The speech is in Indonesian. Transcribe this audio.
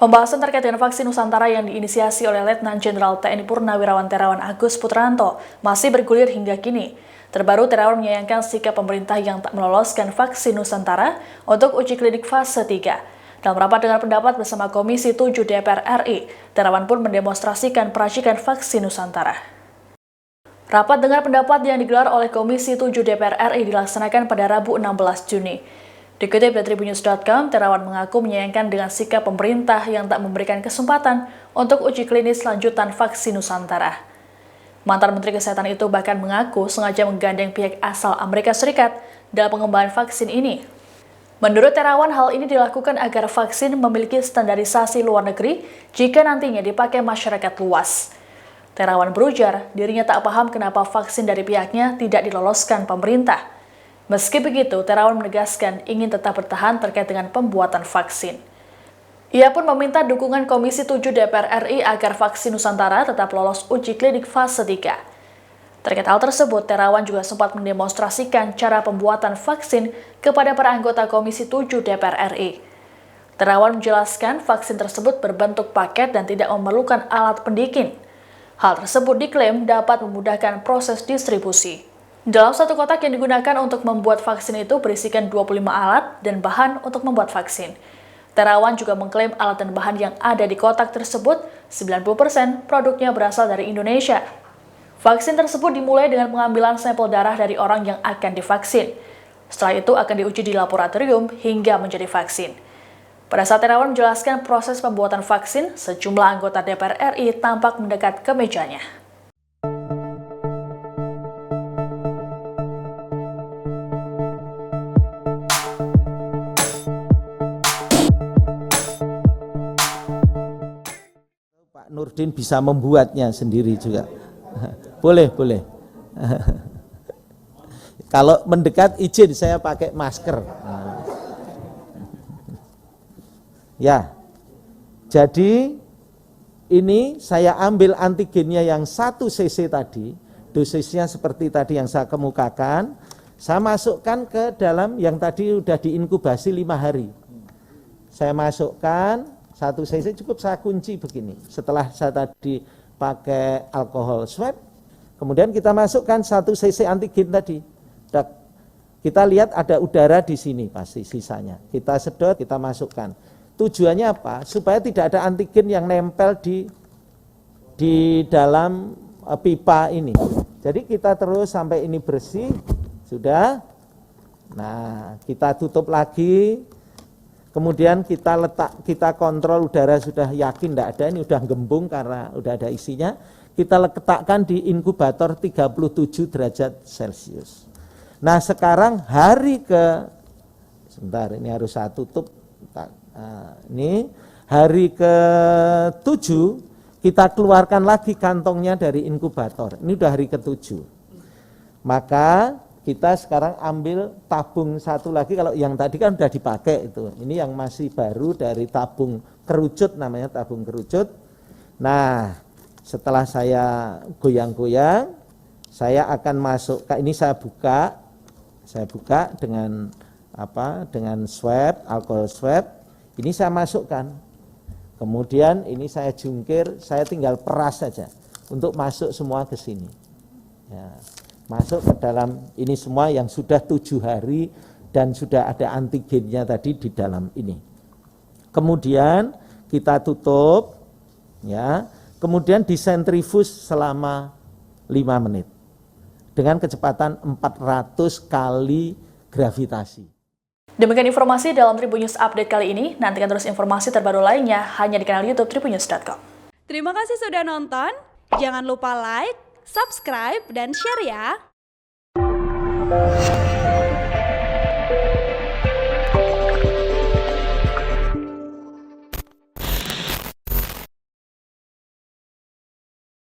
Pembahasan terkait dengan vaksin Nusantara yang diinisiasi oleh Letnan Jenderal TNI Purnawirawan Terawan Agus Putranto masih bergulir hingga kini. Terbaru, Terawan menyayangkan sikap pemerintah yang tak meloloskan vaksin Nusantara untuk uji klinik fase 3. Dalam rapat dengar pendapat bersama Komisi 7 DPR RI, Terawan pun mendemonstrasikan peracikan vaksin Nusantara. Rapat dengar pendapat yang digelar oleh Komisi 7 DPR RI dilaksanakan pada Rabu 16 Juni. Dikutip dari Tribunnews.com, Terawan mengaku menyayangkan dengan sikap pemerintah yang tak memberikan kesempatan untuk uji klinis lanjutan vaksin Nusantara. Mantan Menteri Kesehatan itu bahkan mengaku sengaja menggandeng pihak asal Amerika Serikat dalam pengembangan vaksin ini. Menurut Terawan, hal ini dilakukan agar vaksin memiliki standarisasi luar negeri jika nantinya dipakai masyarakat luas. Terawan berujar, dirinya tak paham kenapa vaksin dari pihaknya tidak diloloskan pemerintah. Meski begitu, Terawan menegaskan ingin tetap bertahan terkait dengan pembuatan vaksin. Ia pun meminta dukungan Komisi 7 DPR RI agar vaksin Nusantara tetap lolos uji klinik fase 3. Terkait hal tersebut, Terawan juga sempat mendemonstrasikan cara pembuatan vaksin kepada para anggota Komisi 7 DPR RI. Terawan menjelaskan vaksin tersebut berbentuk paket dan tidak memerlukan alat pendingin. Hal tersebut diklaim dapat memudahkan proses distribusi. Dalam satu kotak yang digunakan untuk membuat vaksin itu berisikan 25 alat dan bahan untuk membuat vaksin. Terawan juga mengklaim alat dan bahan yang ada di kotak tersebut 90% produknya berasal dari Indonesia. Vaksin tersebut dimulai dengan pengambilan sampel darah dari orang yang akan divaksin. Setelah itu akan diuji di laboratorium hingga menjadi vaksin. Pada saat Terawan menjelaskan proses pembuatan vaksin, sejumlah anggota DPR RI tampak mendekat ke mejanya. Pak Nurdin bisa membuatnya sendiri juga. Boleh. Kalau mendekat izin saya pakai masker. Ya, jadi ini saya ambil antigennya yang 1 cc tadi, dosisnya seperti tadi yang saya kemukakan, saya masukkan ke dalam yang tadi sudah diinkubasi 5 hari. Saya masukkan 1 cc cukup saya kunci begini. Setelah saya tadi pakai alkohol swab, kemudian kita masukkan 1 cc antigen tadi. Kita lihat ada udara di sini pasti sisanya. Kita sedot, kita masukkan. Tujuannya apa? Supaya tidak ada antigen yang nempel di dalam pipa ini. Jadi kita terus sampai ini bersih, sudah. Nah, kita tutup lagi. Kemudian kita kontrol udara sudah yakin tidak ada, ini udah gembung karena udah ada isinya. Kita letakkan di inkubator 37 derajat Celcius. Nah sekarang sebentar ini harus saya tutup. Ini hari ke-7 kita keluarkan lagi kantongnya dari inkubator. Ini udah hari ke-7. Maka kita sekarang ambil tabung satu lagi, kalau yang tadi kan sudah dipakai itu. Ini yang masih baru dari tabung kerucut, namanya tabung kerucut. Nah, setelah saya goyang-goyang, saya akan masuk, ini saya buka dengan dengan swab, alkohol swab. Ini saya masukkan. Kemudian ini saya jungkir, saya tinggal peras saja untuk masuk semua ke sini. Ya. Masuk ke dalam ini semua yang sudah 7 hari dan sudah ada antigennya tadi di dalam ini. Kemudian kita tutup, ya. Kemudian disentrifus selama 5 menit dengan kecepatan 400 kali gravitasi. Demikian informasi dalam Tribunnews Update kali ini. Nantikan terus informasi terbaru lainnya hanya di kanal YouTube Tribunnews.com. Terima kasih sudah nonton. Jangan lupa like, subscribe, dan share ya.